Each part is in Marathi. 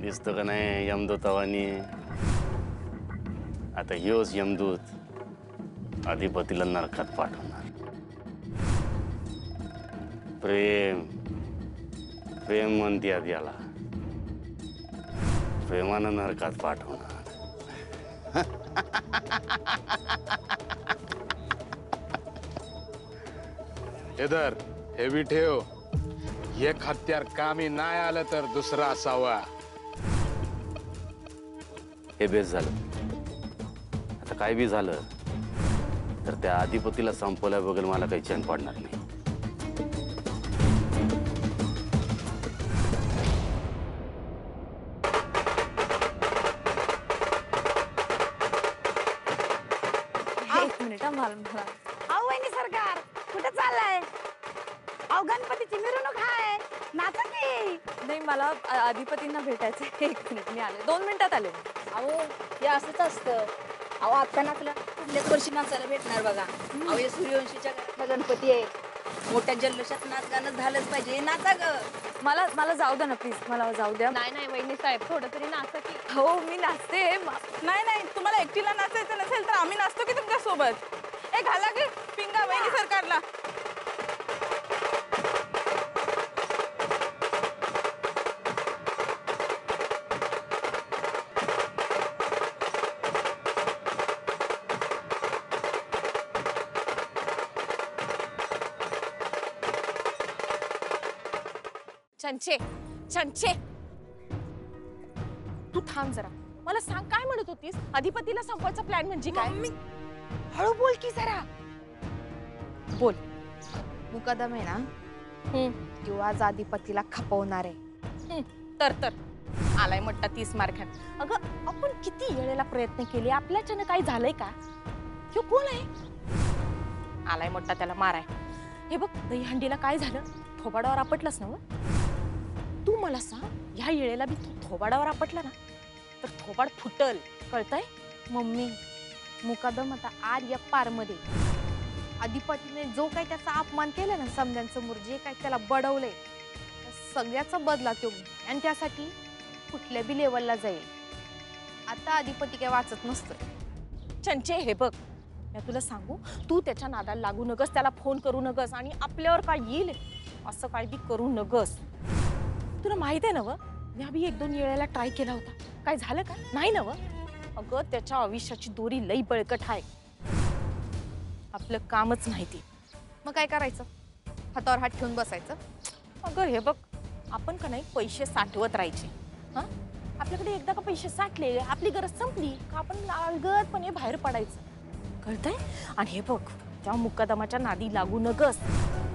दिसतो का नाही यमदूतावानी? आता ह्योच यमदूत अधिपतीला नरकात पाठवणार. प्रेम प्रेम म्हणतात याला. प्रेमानं नरकात पाठवणार. इधर हे बी ठेव. एक हत्यार कामी नाही आलं तर दुसरा असावा. हे बेस झालं. आता काय बी झालं तर त्या अधिपतीला संपवल्याबद्दल मला काही चैन पडणार नाही. अहो वहिनी सरकार कुठे चाललाय? अहो गणपतीची मिरवणूक आहे, नाचा की. नाही, मला अधिपतींना भेटायचं. 1 मिनिट, मी आले. 2 मिनिटात आले. अहो हे असंच असतं. अहो आता नाचलं पुढल्याच वर्षी नाचायला भेटणार बघा. अहो हे सूर्यवंशीच्या घरातला गणपती आहे. मोठ्या जल्लोषात नाच गाणं झालंच पाहिजे. नाचा ग. मला जाऊ द्या ना प्लीज, मला जाऊ द्या. नाही वहिनी साहेब, थोडं तरी नाचा की. हो मी नाचते. नाही तुम्हाला एकटीला नाचायचं नसेल तर आम्ही नाचतो की तुमच्या सोबत. ए घाला की पिंगा वहिनी सरकारला. चंचे चंचे, तू थांब जरा. मला सांग, काय म्हणत होतीस? अधिपतीला संपवायचा प्लॅन म्हणजे काय? हळू बोल की जरा. बोल. मुकदम आहे ना, किंवा आज अधिपतीला खपवणार आहे. तर आलाय मोठा 30 मार्कात. अगं आपण किती वेळेला प्रयत्न केले, आपल्याच्यानं काही झालंय का? ह्यो कोण आहे? आलाय मोठा त्याला माराय. हे बघ, दहीहंडीला काय झालं? थोबाडावर आपटलंस ना? तू मला सांग, ह्या येळेला बी तू थोबाडावर आपटला ना तर थोबाड फुटल, कळतंय? मम्मी, मुकदम आता आर या पार मध्ये. अधिपतीने जो काही त्याचा अपमान केला ना, समजांसमोर जे काही त्याला बडवलंय, सगळ्याचा बदला तो घेईल. आणि त्यासाठी कुठल्या बी लेवलला जाईल. आता अधिपती काय वाचत नसतं. चंचे, हे बघ, मी तुला सांगू, तू त्याच्या नादाला लागू नगस, त्याला फोन करू नगस, आणि आपल्यावर काय येईल असं काय बी करू नगस. तुला माहित आहे ना व, मी बी 1-2 वेळेला ट्राय केला होता. काय झालं का? नाही ना व? अगं त्याच्या आयुष्याची दोरी लई बळकट आहे. आपलं कामच माहिती. मग काय करायचं? हातावर हात ठेवून बसायचं? अगं हे बघ, आपण का नाही पैसे साठवत राहायचे. हा, आपल्याकडे एकदा का पैसे साठले, आपली गरज संपली का आपण अलगदपणे बाहेर पडायचं, कळतंय? आणि हे बघ, त्या मुक्कादमाच्या नादी लागू नगस.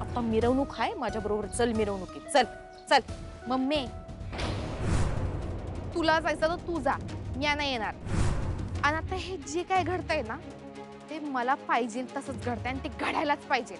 आता मिरवणूक आहे, माझ्या बरोबर चल मिरवणुकीत. चल चल. मम्मी, तुला जायचं तर तू जा, मी नाही येणार. आणि आता हे जे काय घडतंय ना, ते मला पाहिजे तसंच घडतंय आणि ते घडायलाच पाहिजे.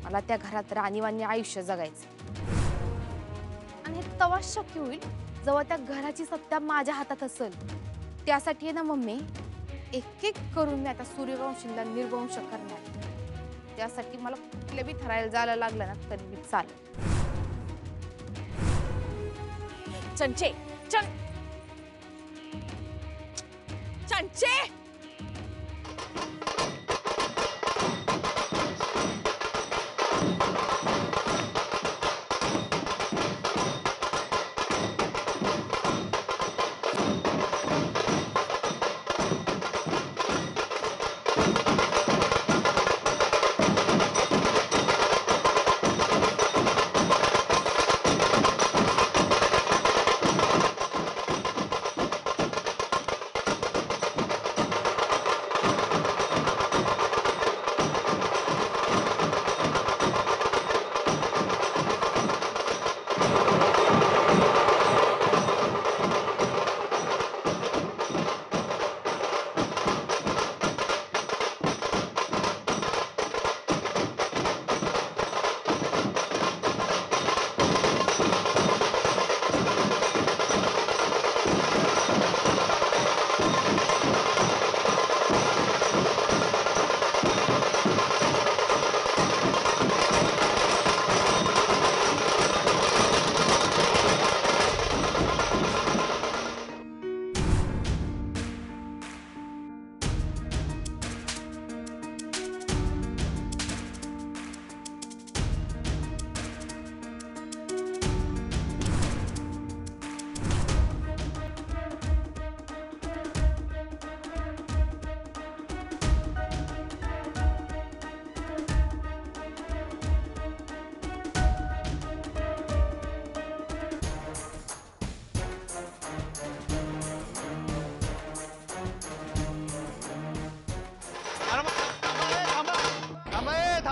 मला त्या घरात राणीवाणी आयुष्य जगायचं. आणि हे तेव्हा शक्य होईल जेव्हा त्या घराची सत्ता माझ्या हातात असेल. त्यासाठी आहे ना मम्मी, एक एक करून मी आता सूर्यवंशीला निर्वंश करणार. त्यासाठी मला कुठल्या बी ठरायला जायला लागलं ना तरी मी चालेल. चंचे, चंचे.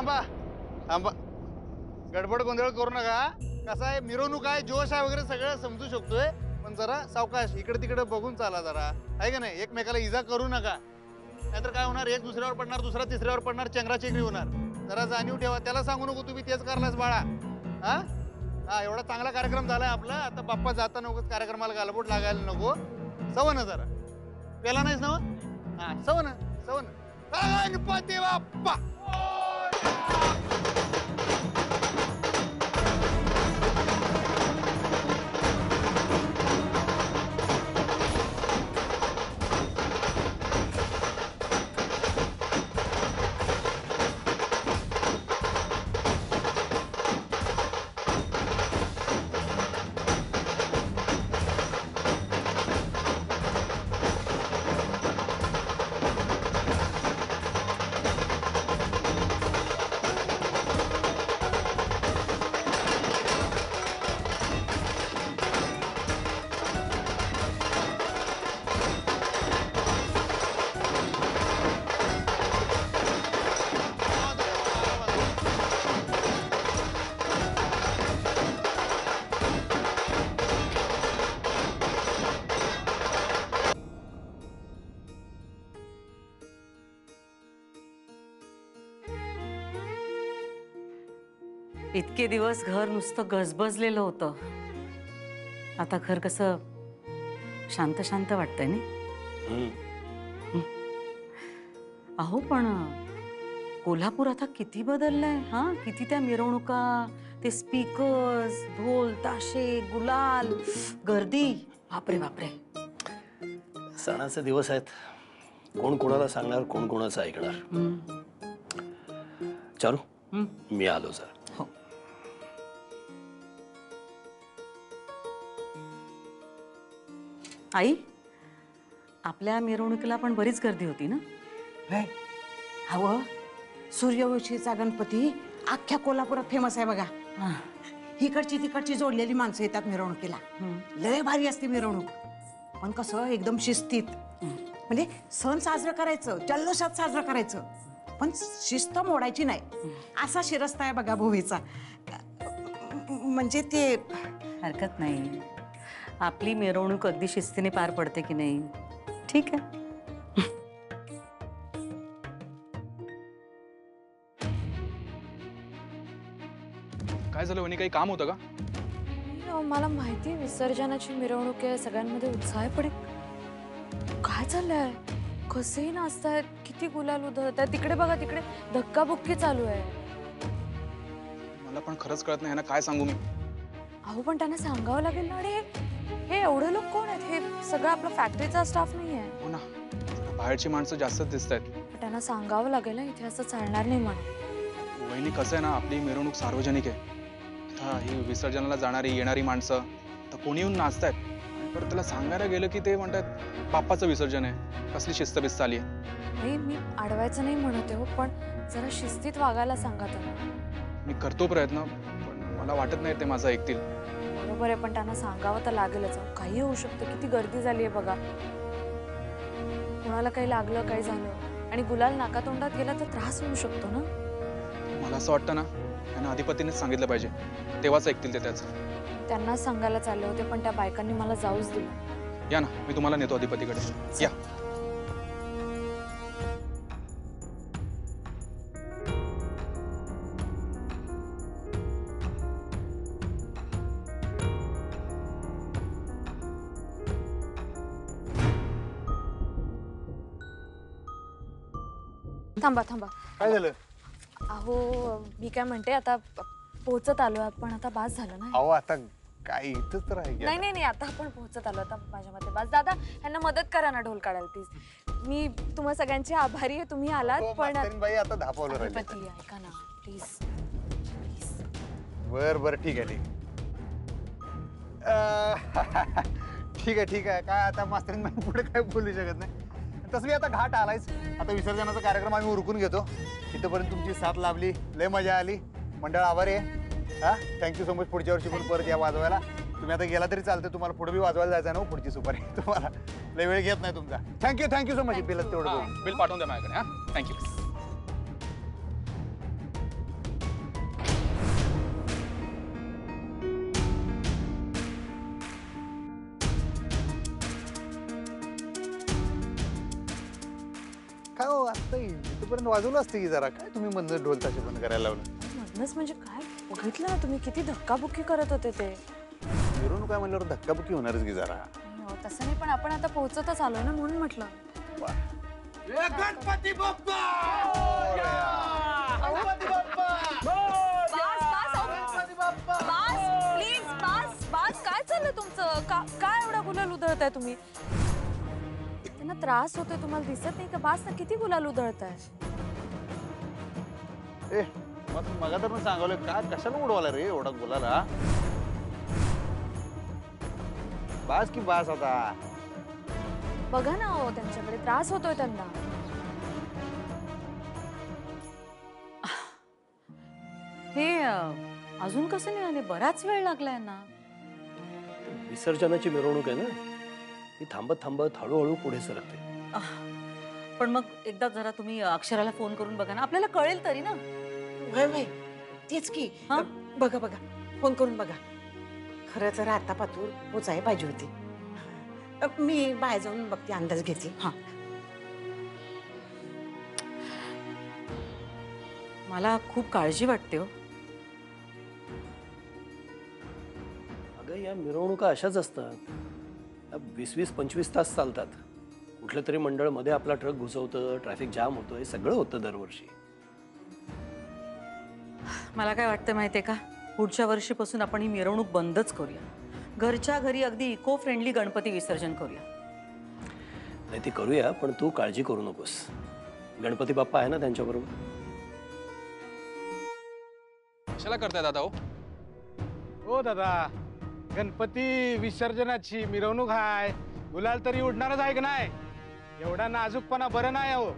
थांबा थांबा, गडबड गोंधळ करू नका. कसं आहे, मिरवणूक आहे, जोश आहे वगैरे सगळं समजू शकतोय, पण जरा सावकाश इकडे तिकडे बघून चाला जरा, आहे का नाही? एकमेकाला इजा करू नका, नाहीतर काय होणार, एक दुसऱ्यावर पडणार, दुसरा तिसऱ्यावर पडणार, चेंगराचेंगरी होणार. जरा जाणीव ठेवा. त्याला सांगू नको तुम्ही तेच करलास बाळा. हा हा, एवढा चांगला कार्यक्रम झालाय आपला, आता बाप्पा जाता नको कार्यक्रमाला गालबोट लागायला नको. सवन जरा पेला नाहीस ना? हा, सवन सवन. गणपती बाप्पा. इतके दिवस घर नुसतं गजबजलेलं होतं, आता घर कसं शांत शांत वाटतंय ना. अहो पण कोल्हापूर आता किती बदललंय. हा, किती त्या मिरवणुका, ते स्पीकर्स, ढोल ताशे, गुलाल, गर्दी. बापरे बापरे. सणाचे दिवस आहेत, कोण कोणाला सांगणार, कोण कोणाचं ऐकणार. चारू, मी आलो सर. आई, आपल्या मिरवणुकीला पण बरीच गर्दी होती ना? हवं, सूर्यवंशीचा गणपती अख्ख्या कोल्हापुरात फेमस आहे बघा. इकडची तिकडची जोडलेली माणसं येतात मिरवणुकीला. लय भारी असते मिरवणूक, पण कसं एकदम शिस्तीत. म्हणजे सण साजरं करायचं, जल्लोषात साजरं करायचं, पण शिस्त मोडायची नाही. असा शिरस्ता आहे बघा भोवीचा. म्हणजे ते हरकत नाही, आपली मिरवणूक अगदी शिस्तीने पार पडते की नाही. ठीक आहे. काय झालं वहिनी, काही काम होतं का? मला माहिती विसर्जनाची मिरवणूक आहे, सगळ्यांमध्ये उत्साह आहे, पण काय चाललंय? कसेही नाचतायत, किती गुलाल उधळत आहे. तिकडे बघा, तिकडे धक्काबुक्की चालू आहे. मला पण खरंच कळत नाही ना, काय सांगू मी. अहो पण त्यांना सांगावं लागेल ना. अरे हे एवढे लोक कोण आहेत? हे सगळं आपला फॅक्टरीचा स्टाफ नाही आहे. हो ना, बाहेरची माणसं जास्त दिसत आहेत. त्यांना सांगावं लागेल ना, इथे असं चालणार नाही म्हणून. वहिनी कसं आहे ना, आपली मिरवणूक सार्वजनिक आहे. आता ही विसर्जनाला जाणारी येणारी माणसं तर कोणी येऊन नाचतायत, आणि परत त्याला सांगायला गेलं की ते म्हणतात बाप्पाचं विसर्जन आहे, कसली शिस्त बिस्त आली आहे. मी अडवायचं नाही म्हणते हो, पण जरा शिस्तीत वागायला सांगा त्यांना. मी करतो प्रयत्न, पण मला वाटत नाही ते माझं ऐकतील. बरोबर आहे, पण त्यांना सांगावं तर लागेलच. काही होऊ शकतं, किती गर्दी झाली आहे बघा. कोणाला काही लागलं, काही झालं आणि गुलाल नाकातोंडात गेला तर त्रास होऊ शकतो ना. मला असं वाटतं ना, त्यांना अधिपतीनेच सांगितलं पाहिजे, तेव्हाच ऐकतील ते त्याचं. त्यांनाच सांगायला चालले होते, पण त्या बायकांनी मला जाऊच दिलं. या ना, मी तुम्हाला नेतो अधिपतीकडे. या. थांबा थांबा. काय झालं? अहो मी काय म्हणते, आता पोहोचत आलो आपण, आता बास झालं ना. अहो आता काय इथंच तर आहे. नाही नाही नाही, आता आपण पोहोचत आलो, आता माझ्या मते बास. दादा यांना मदत करा ना ढोल काढायला प्लीज. मी तुम्हा सगळ्यांची आभारी आहे, तुम्ही आलात. पण बाई आता धापावलं राहिले. अधिपती ऐका ना प्लीज. बर बर, ठीक आहे ठीक आहे. ठीक आहे ठीक आहे. काय आता मास्तरीन पुढे काय बोलू शकत नाही. तसं मी आता घाट आलायच. आता विसर्जनाचा कार्यक्रम आम्ही उरकून घेतो. इथंपर्यंत तुमची साथ लाभली, लय मजा आली. मंडळ आभारी आहे. हा, थँक्यू सो मच. पुढच्या वर्षी पण परत या वाजवायला. तुम्ही आता गेला तरी चालतं, तुम्हाला पुढे बी वाजवायला जायचं ना पुढची सुपारी. तुम्हाला लय वेळ घेत नाही तुमचा. Thank you so much. बिल तेवढं बिल पाठवून द्या माझ्याकडे. हा, थँक्यू. काय हो आता इथपर्यंत वाजवलं असतं की जरा, काय तुम्ही मंद ढोल ताशे बंद करायला लावलं? मधनच म्हणजे काय बघितलं ना तुम्ही किती धक्काबुक्की करत होते ते. मिरवणूक काय म्हणल्यावर धक्काबुक्की होणारच की जरा. हो, तसं नाही पण आपण आता पोहोचतच आलोय ना म्हणून म्हटलं. गणपती बाप्पा प्लीज बास काय चाललंय तुमचं? काय एवढा गुलाल उधळताय तुम्ही? त्यांना त्रास होतोय तुम्हाला दिसत नाही का? बास ना किती गुलाल उधळताय. ए मग मगा तर मी सांगवलं का कशाला उडवाला रे एवढा गुलाला? बास की बास आता. बघा ना हो त्यांच्याकडे त्रास होतोय त्यांना. हे अजून कसं निघाले? बराच वेळ लागलाय ना. विसर्जनाची मिरवणूक आहे ना, ती थांबत थांबत हळूहळू पुढे सरकते. पण मग एकदा जरा तुम्ही अक्षराला फोन करून बघा ना, आपल्याला कळेल तरी ना. वय तेच की. हा? बघा फोन करून बघा. खरं तर आता पातूर पोचायला पाहिजे होती. मी बाहेर जाऊन बघते, अंदाज घेते. हा, मला खूप काळजी वाटते हो. अगं या मिरवणुका अशाच असतात, 20-25 तास चालतात. कुठलं तरी मंडळ मध्ये आपला ट्रक घुसवतं, ट्रॅफिक जाम होतं, हे सगळं होतं दरवर्षी. मला काय वाटतं माहितीये का, पुढच्या वर्षीपासून आपण ही मिरवणूक बंदच करूया. घरच्या घरी अगदी इको फ्रेंडली गणपती विसर्जन करूया. नाही ते करूया, पण तू काळजी करू नकोस. गणपती बाप्पा आहे ना त्यांच्याबरोबर. कशाला करताय दादा? हो दादा, गणपती विसर्जनाची मिरवणूक आहे, गुलाल तरी उडणारच आहे की नाही? एवढा नाजूकपणा बरं नाही हो.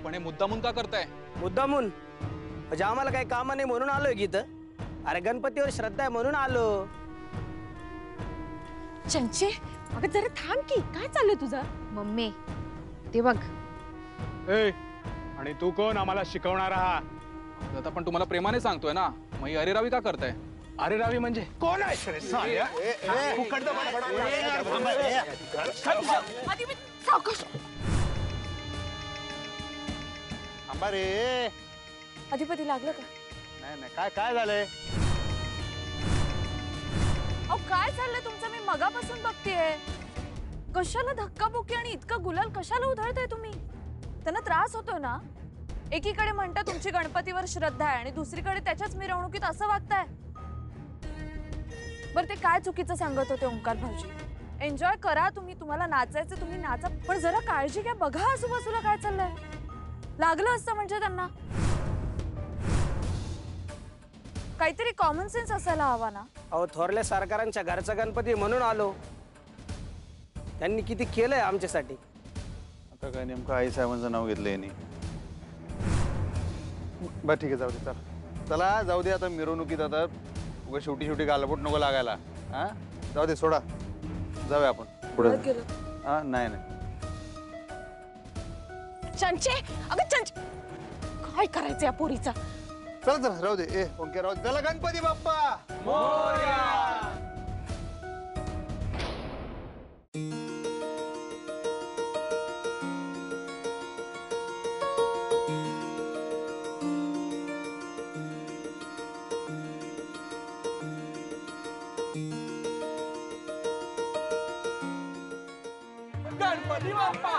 पण हे मुद्दामून का करताय? मुद्दामून म्हणजे आम्हाला काही काम नाही म्हणून आलोय की इथं? अरे गणपतीवर श्रद्धा आहे म्हणून आलो. चंचे अगं जरा थांब की. काय चाललंय तुझं? मम्मी ते बघ. ए आणि तू कोण आम्हाला शिकवणार आहात? दादा पण तुम्हाला प्रेमाने सांगतोय ना, मग ही अरेरावी का करताय? अरे रावी म्हणजे कोण आहे रे साल्या? सावकाश. थांबा रे. अधिपती लागलं का? नाही काय झालंय? अहो काय चाललंय तुमचं? मी मगापासून बघतेय. कशाला धक्काबुक्की आणि इतका गुलाल कशाला उधळताय तुम्ही? त्यांना त्रास होतोय ना. एकीकडे म्हणता तुमची गणपतीवर श्रद्धा आहे आणि दुसरीकडे त्याच्याच मिरवणुकीत असं वागताय. बरं ते काय चुकीचं सांगत होते ओंकार भाऊजी? एन्जॉय करा तुम्ही, तुम्हाला नाचायचं तुम्ही नाचा, पण जरा काळजी घ्या. बघा आजूबाजूला काय चाललंय. लागलं असतं म्हणजे त्यांना काहीतरी कॉमन सेन्स असायला हवा ना. अहो थोरल्या सरकारांच्या घरचा गणपती म्हणून आलो. त्यांनी किती केलंय आमच्यासाठी. आता काय नेमकं आई साहेबांचं नाव घेतलं यांनी. बरं ठीक आहे, जाऊ दे. चला जाऊ दे आता मिरवणुकीत. आता उगा शेवटी गालबोट नको लागायला. हा जाऊ दे, सोडा. जाऊया आपण पुढे. हा नाही चंचे अगं चंचे काय करायचं या पोरीचा? चला राहू दे. ए ओंके राहू दे. चला गणपती बाप्पा मोरया. गणपती बाप्पा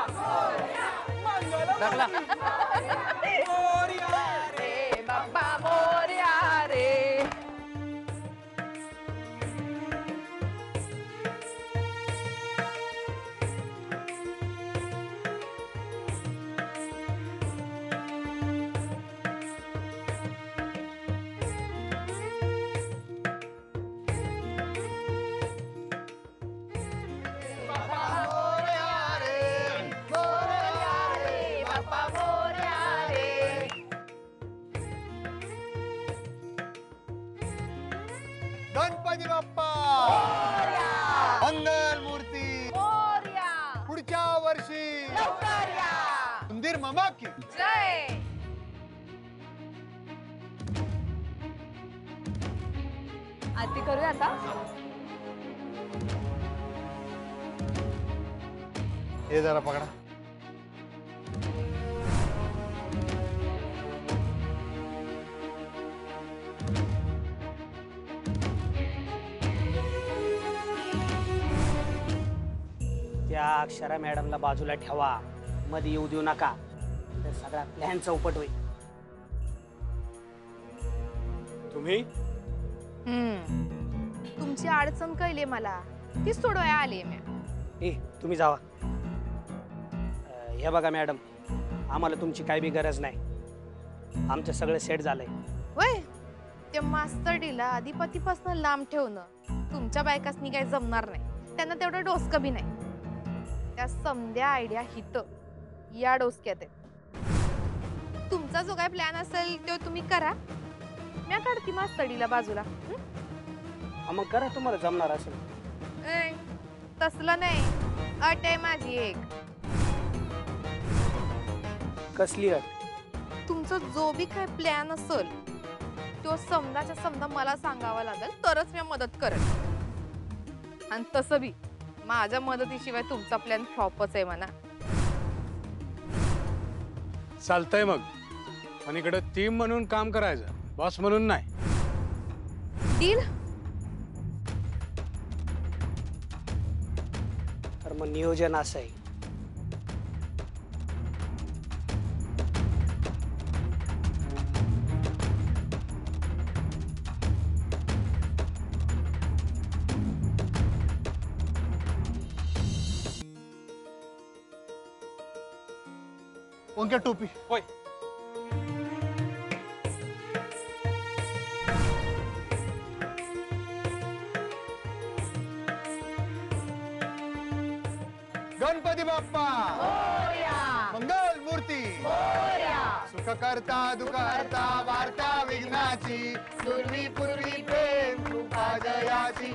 मंगल मोरया रे बाप्पा मोरया रे. गणपती बाप्पा मंगल मूर्ती पुढच्या वर्षी मंदिर मामा की जय. आरती करूया आता. हे जरा पकडा. त्या अक्षरा मॅडमला बाजूला ठेवा, मध्ये येऊ देऊ नका, तर सगळा प्लॅन चौपट होईल. तुम्ही तुमची अडचण कळली मला, ती सोडवायला आली मी. तुम्ही जावा. हे बघा मॅडम, आम्हाला तुमची काही बी गरज नाही, आमचं सगळं सेट झालंय. वय त्या मास्तरडीला अधिपतीपासून लांब ठेवणं तुमच्या बायकासनी काही जमणार नाही. त्यांना तेवढं डोसकं बी नाही. त्या समध्या आयडिया हित या डोसक्यात आहेत. तुमचा जो काय प्लॅन असेल तो तुम्ही करा, मी काढते मास्तरडीला बाजूला. मग करा, तुम्हाला जमणार असेल. तसलं नाही, अट आहे माझी एक. कसली अट? तुमचा जो बी काय प्लॅन असेल तो समजाच्या समजा मला सांगावा लागेल, तरच मी मदत करेन. आणि तसं बी माझ्या मदतीशिवाय तुमचा प्लॅन फ्लॉपच आहे म्हणा. चालतंय मग, पण इकडे टीम म्हणून काम करायचं, बॉस म्हणून नाही. डील. तर मग नियोजन असं आहे. ओंक्या टोपी. होय. गणपती बाप्पा मंगल मूर्ती, सुख करता दुःख करता वार्ता विघ्नाची, पूर्वी पूर्वी प्रेम कृपा जयाची.